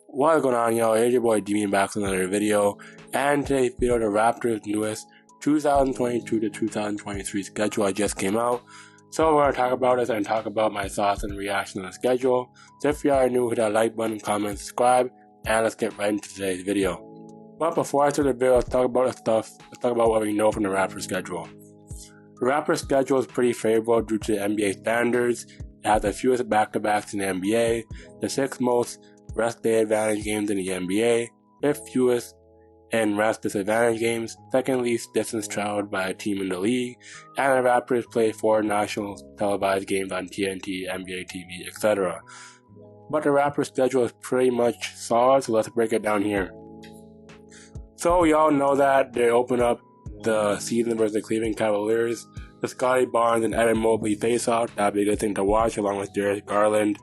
What's going on, y'all? It's your boy Demon back with another video, and today's video, the Raptors' newest 2022 to 2023 schedule just came out. So we're going to talk about this and talk about my thoughts and reaction to the schedule. So if you are new, hit that like button, comment, subscribe, and let's get right into today's video. But before I start the video, let's talk about what we know from the Raptors schedule. The Raptors schedule is pretty favorable due to the NBA standards. It has the fewest back-to-backs in the NBA, the 6th most rest day advantage games in the NBA, 5th fewest in rest disadvantage games, 2nd least distance traveled by a team in the league, and the Raptors play 4 national televised games on TNT, NBA TV, etc. But the Raptors schedule is pretty much solid, so let's break it down here. So y'all know that they open up the season versus the Cleveland Cavaliers. The Scotty Barnes and Evan Mobley face-off, that'd be a good thing to watch along with Darius Garland.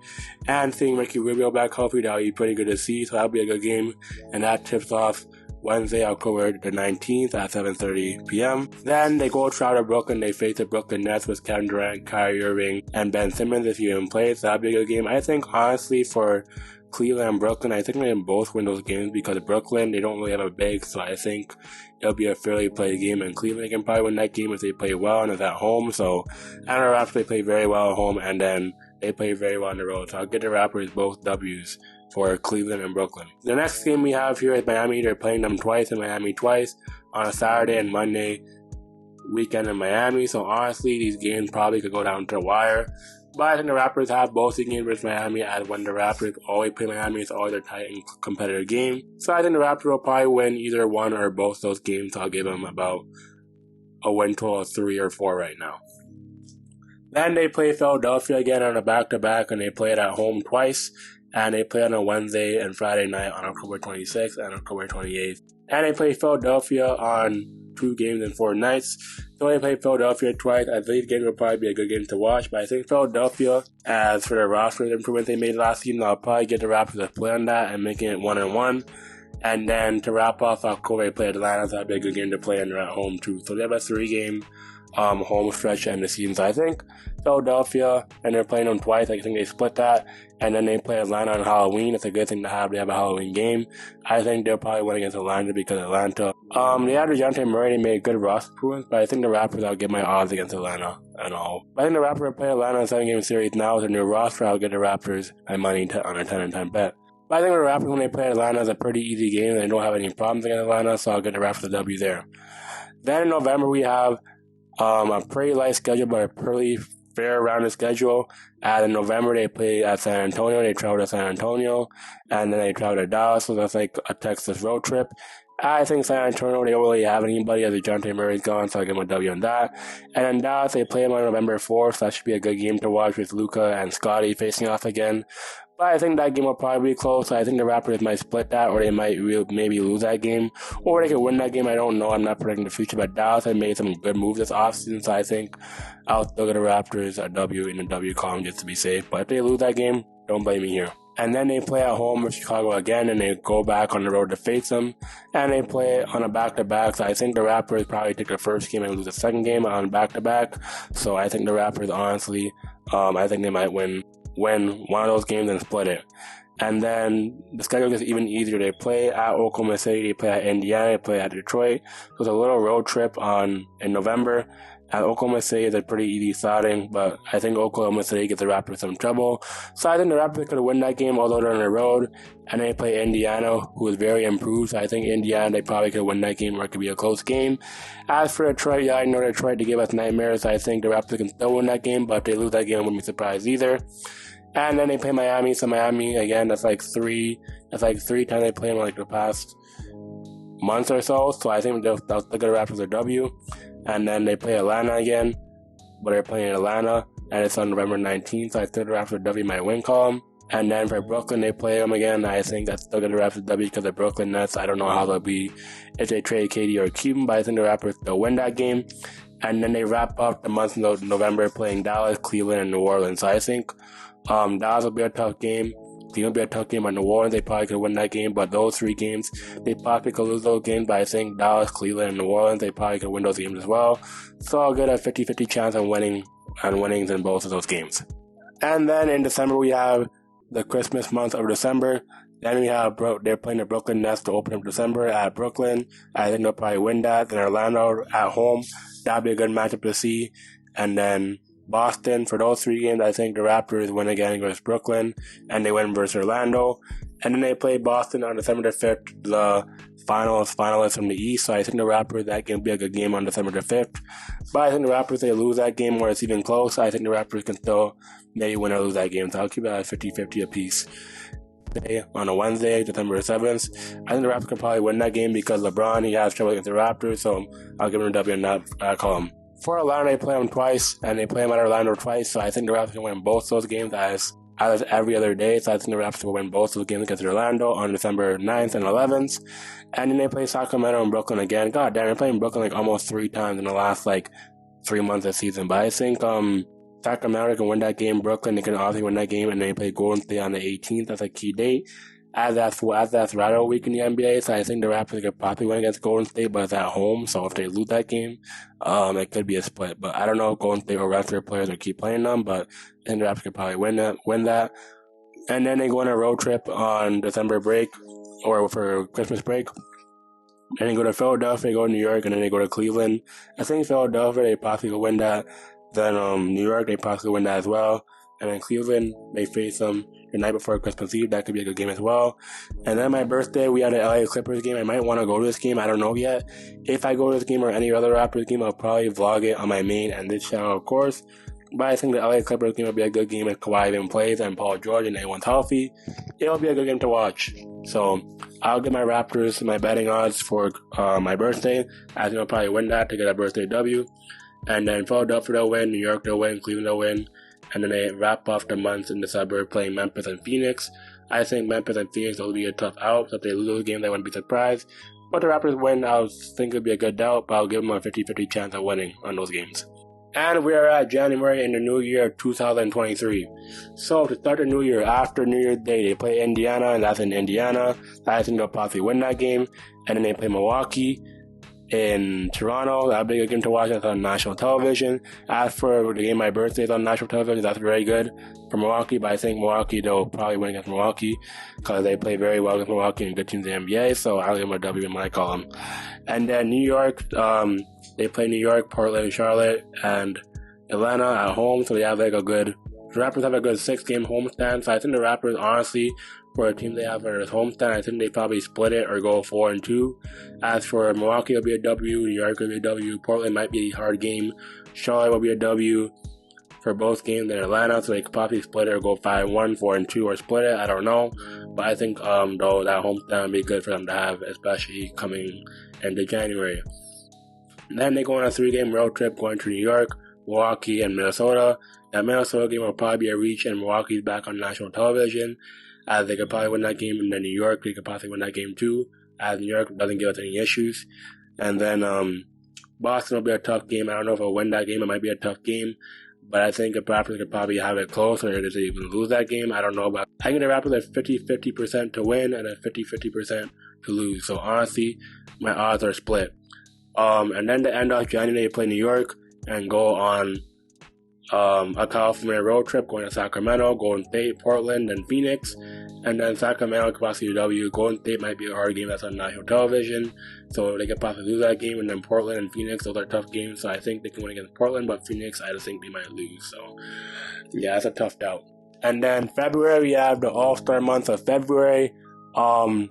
And seeing Ricky Rubio back healthy, that'll be pretty good to see, so that'll be a good game. And that tips off Wednesday, October the 19th at 7:30 p.m. Then they go travel to Brooklyn. They face the Brooklyn Nets with Kevin Durant, Kyrie Irving, and Ben Simmons if you even play, so that'll be a good game. I think, honestly, for Cleveland and Brooklyn, I think they can both win those games because Brooklyn, they don't really have a big, so I think it'll be a fairly played game, and Cleveland can probably win that game if they play well and it's at home. So, and the Raptors play very well at home, and then they play very well on the road. So I'll get the Raptors both W's for Cleveland and Brooklyn. The next game we have here is Miami. They're playing them twice in Miami twice on a Saturday and Monday weekend in Miami. So honestly, these games probably could go down to the wire. But I think the Raptors have both the games versus Miami, as when the Raptors always play Miami, it's always a tight and competitive game. So I think the Raptors will probably win either one or both those games. So I'll give them about a win total of 3 or 4 right now. Then they play Philadelphia again on a back-to-back, and they play it at home twice. And they play on a Wednesday and Friday night on October 26th and October 28th. And they play Philadelphia on 2 games in 4 nights. So they play Philadelphia twice. I think these games will probably be a good game to watch. But I think Philadelphia, as for the roster improvements they made last season, I'll probably get the Raptors to play on that and making it 1-1. And then to wrap off October, they play Atlanta. So that'd be a good game to play, and they're at home too. So they have a 3-game home stretch to end the season. So I think Philadelphia, and they're playing them twice. I think they split that. And then they play Atlanta on Halloween. It's a good thing to have. They have a Halloween game. I think they'll probably win against Atlanta because Atlanta. They had DeJounte Murray. They made good roster improvements, but I think the Raptors, I'll get my odds against Atlanta and all. But I think the Raptors will play Atlanta in a 7-game series now with a new roster. I'll get the Raptors my money on a 10-10 bet. But I think the Raptors, when they play Atlanta, is a pretty easy game. They don't have any problems against Atlanta, so I'll get the Raptors a W there. Then in November, we have a pretty light schedule, but a pretty fair rounded schedule. And in November, they play at San Antonio. They travel to San Antonio, and then they travel to Dallas. So that's like a Texas road trip. I think San Antonio, they don't really have anybody as DeJounte Murray's gone, so I'll give them a W on that. And in Dallas, they play them on November 4th, so that should be a good game to watch with Luka and Scotty facing off again. But I think that game will probably be close. So I think the Raptors might split that, or they might maybe lose that game. Or they could win that game, I don't know. I'm not predicting the future, but Dallas has made some good moves this offseason, so I think I'll still get the Raptors a W in the W column just to be safe. But if they lose that game, don't blame me here. And then they play at home with Chicago again, and they go back on the road to face them. And they play on a back-to-back, so I think the Raptors probably take the first game and lose the second game on back-to-back. So I think the Raptors, honestly, I think they might win one of those games and split it. And then the schedule gets even easier. They play at Oklahoma City, they play at Indiana, they play at Detroit. So it's a little road trip in November. At Oklahoma City is a pretty easy starting, but I think Oklahoma City gets the Raptors some trouble. So I think the Raptors could win that game, although they're on the road. And they play Indiana, who is very improved. So I think Indiana, they probably could win that game, or it could be a close game. As for Detroit, yeah, I know Detroit to give us nightmares. So I think the Raptors can still win that game, but if they lose that game, I wouldn't be surprised either. And then they play Miami. So Miami, again, that's like 3 times they play them like the past months or so. So I think they'll still get the Raptors a W. And then they play Atlanta again, but they're playing Atlanta, and it's on November 19th, so I think the Raptors W might win column. And then for Brooklyn, they play them again. I think that's still going to Raptors W because the Brooklyn Nets, I don't know how they'll be if they trade KD or Cuban, but I think the Raptors will win that game. And then they wrap up the month of November playing Dallas, Cleveland, and New Orleans. So I think Dallas will be a tough game. Cleveland will be a tough game, but New Orleans, they probably could win that game. But those 3 games, they possibly could lose those games. But I think Dallas, Cleveland, and New Orleans, they probably could win those games as well. So I'll get a 50-50 chance on winnings in both of those games. And then in December, we have the Christmas month of December. Then we have they're playing the Brooklyn Nets to open up December at Brooklyn. I think they'll probably win that. Then Orlando at home. That'll be a good matchup to see. And then Boston, for those 3 games, I think the Raptors win again versus Brooklyn, and they win versus Orlando. And then they play Boston on December the 5th, the finalists from the East. So I think the Raptors, that can be a good game on December the 5th. But I think the Raptors, they lose that game where it's even close. I think the Raptors can still maybe win or lose that game. So I'll keep it at 50-50 apiece. On a Wednesday, December 7th. I think the Raptors can probably win that game because LeBron, he has trouble against the Raptors. So I'll give him a W in that column. For Orlando, they play them twice, and they play them at Orlando twice, so I think the Raptors can win both those games as every other day, so I think the Raptors will win both those games against Orlando on December 9th and 11th, and then they play Sacramento and Brooklyn again. God damn, they're playing Brooklyn like almost 3 times in the last 3 months of the season, but I think Sacramento can win that game, Brooklyn, they can obviously win that game, and they play Golden State on the 18th, that's a key date. As that's Rattle week in the NBA, so I think the Raptors could probably win against Golden State, but it's at home, so if they lose that game, it could be a split. But I don't know if Golden State will rest their players or keep playing them, but I think the Raptors could probably win that. And then they go on a road trip on December break, or for Christmas break. And they go to Philadelphia, they go to New York, and then they go to Cleveland. I think Philadelphia, they possibly could win that. Then New York, they possibly win that as well. And then Cleveland, they face them the night before Christmas Eve. That could be a good game as well. And then my birthday, we had an LA Clippers game. I might want to go to this game. I don't know yet. If I go to this game or any other Raptors game, I'll probably vlog it on my main and this channel, of course. But I think the LA Clippers game will be a good game if Kawhi even plays and Paul George and everyone's healthy. It'll be a good game to watch. So I'll give my Raptors my betting odds for my birthday. I think I'll probably win that to get a birthday W. And then Philadelphia they'll win, New York they'll win, Cleveland they'll win. And then they wrap off the months in December playing Memphis and Phoenix. I think Memphis and Phoenix will be a tough out. So if they lose those games, I wouldn't be surprised. But the Raptors win, I think it would be a good doubt, but I'll give them a 50-50 chance of winning on those games. And we are at January in the new year of 2023. So to start the new year, after New Year's Day, they play Indiana, and that's in Indiana. I think they'll possibly win that game. And then they play Milwaukee in Toronto. That'll be a game to watch. That's on national television. As for the game my birthday is on national television, that's very good for Milwaukee, but I think Milwaukee, they'll probably win against Milwaukee because they play very well against Milwaukee and good teams in the NBA, so I'll give them a W in my column. And then New York, they play New York, Portland, Charlotte, and Atlanta at home, so they have the Raptors have a good 6-game homestand, so I think the Raptors, honestly, for a team they have at their homestand, I think they probably split it or go 4-2. As for Milwaukee, it'll be a W, New York will be a W, Portland might be a hard game, Charlotte will be a W for both games in Atlanta, so they could probably split it or go 5-1, 4-2, or split it, I don't know. But I think, though, that homestand would be good for them to have, especially coming into January. And then they go on a 3-game road trip going to New York, Milwaukee, and Minnesota. That Minnesota game will probably be a reach, and Milwaukee's back on national television, as they could probably win that game, and then New York, they could possibly win that game too, as New York doesn't give us any issues. And then Boston will be a tough game. I don't know if I'll win that game. It might be a tough game, but I think the Raptors could probably have it close, or if they even lose that game, I don't know. But I think the Raptors are 50-50% to win and a 50-50% to lose. So honestly, my odds are split. And then to end off January, they play New York and go on a California road trip going to Sacramento, Golden State, Portland, and Phoenix. And then Sacramento could possibly W. Golden State might be a hard game that's on national television, so they could possibly lose that game. And then Portland and Phoenix, those are tough games, so I think they can win against Portland, but Phoenix, I just think they might lose. So yeah, that's a tough doubt. And then February, we have the All-Star month of February. Going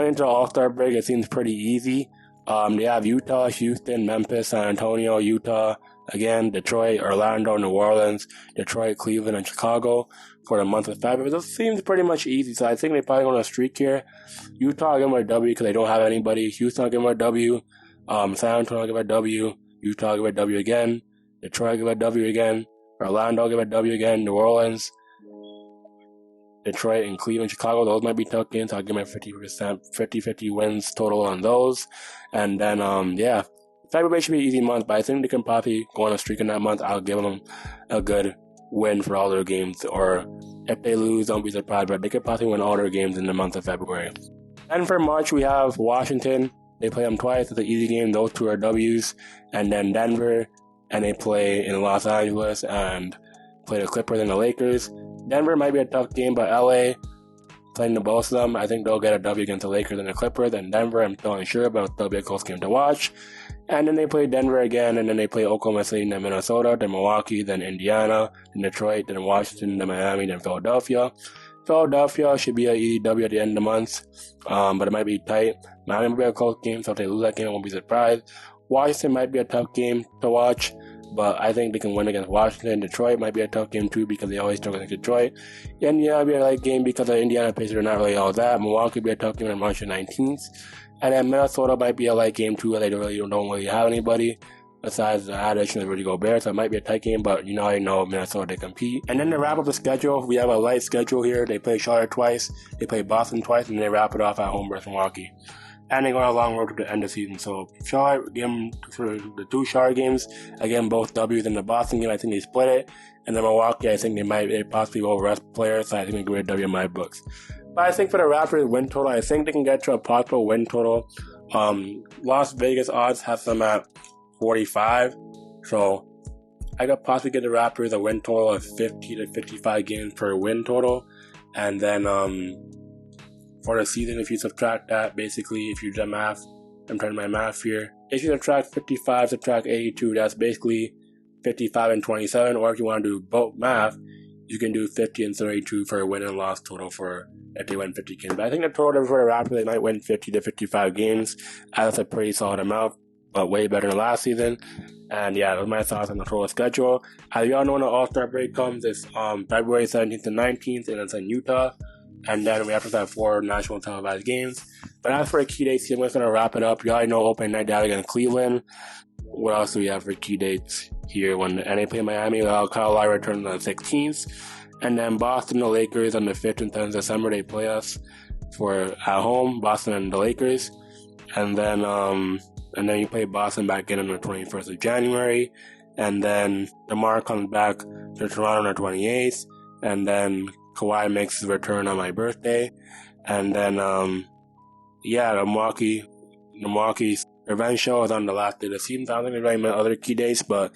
into All-Star break, it seems pretty easy. They have Utah, Houston, Memphis, San Antonio, Utah, again, Detroit, Orlando, New Orleans, Detroit, Cleveland, and Chicago for the month of February. This seems pretty much easy, so I think they probably go on a streak here. Utah, I'll give them a W because they don't have anybody. Houston, I'll give them a W. San Antonio, I'll give a W. Utah, I'll give a W again. Detroit, I'll give a W again. Orlando, I'll give a W again. New Orleans, Detroit, and Cleveland, Chicago, those might be tough games. I'll give them 50-50 wins total on those. And then, yeah, February should be an easy month, but I think they can probably go on a streak in that month. I'll give them a good win for all their games, or If they lose, don't be surprised, but they could possibly win all their games in the month of February. And for March, we have Washington. They play them twice. It's an easy game. Those two are W's. And then Denver, and they play in Los Angeles and play the Clippers and the Lakers. Denver might be a tough game, but LA, playing the both of them, I think they'll get a W against the Lakers and the Clippers. And Denver, I'm still unsure, but they'll be a close game to watch. And then they play Denver again, and then they play Oklahoma City, then Minnesota, then Milwaukee, then Indiana, then Detroit, then Washington, then Miami, then Philadelphia. Philadelphia should be an easy W at the end of the month, but it might be tight. Miami might be a close game, so if they lose that game, I won't be surprised. Washington might be a tough game to watch, but I think they can win against Washington. Detroit might be a tough game too because they always struggle against Detroit. Indiana might be a light game because the Indiana Pacers are not really all that. Milwaukee will be a tough game on March 19th. And then Minnesota might be a light game too. They don't really have anybody besides the addition of Rudy Gobert, so it might be a tight game, but I know Minnesota, they compete. And then to wrap up the schedule, we have a light schedule here. They play Charlotte twice, they play Boston twice, and they wrap it off at home versus Milwaukee. And they go on a long road to the end of the season. So Charlotte, give them for the two Charlotte games, again, both W's in the Boston game, I think they split it. And then Milwaukee, I think they possibly will rest players, so I think they give it a W in my books. But I think for the Raptors win total, I think they can get to a possible win total. Las Vegas odds have them at 45, so I could possibly get the Raptors a win total of 50 to 55 games per win total. And then for the season, if you subtract that, basically, if you do the math, I'm trying my math here. If you subtract 55, subtract 82, that's basically 55 and 27. Or if you want to do both math, you can do 50 and 32 for a win and loss total for if they win 50 games. But I think the total for the Raptors, they might win 50 to 55 games. That's a pretty solid amount, but way better than last season. And yeah, those are my thoughts on the total schedule. As y'all know, when the All-Star break comes, it's February 17th and 19th, and it's in Utah. And then we have to have 4 national televised games. But as for the key dates, I'm just going to wrap it up. You already know opening night down against Cleveland. What else do we have for key dates here? When they play Miami, Kyle Lowry returns on the 16th. And then Boston, the Lakers on the 5th and 10th of December, they play us at home, Boston and the Lakers. And then you play Boston back in on the 21st of January. And then DeMar comes back to Toronto on the 28th. And then Kawhi makes his return on my birthday. And then, the Milwaukee's revenge show is on the last day of the season. So I don't think there's really many other key dates, but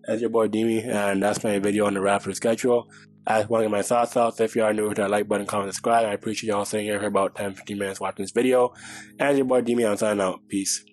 that's your boy Demi, and that's my video on the Raptors schedule. I just want to get my thoughts out. So if you are new, hit that like button, comment, subscribe. I appreciate y'all sitting here for about 10-15 minutes watching this video. And your boy Demi, I'm signing out. Peace.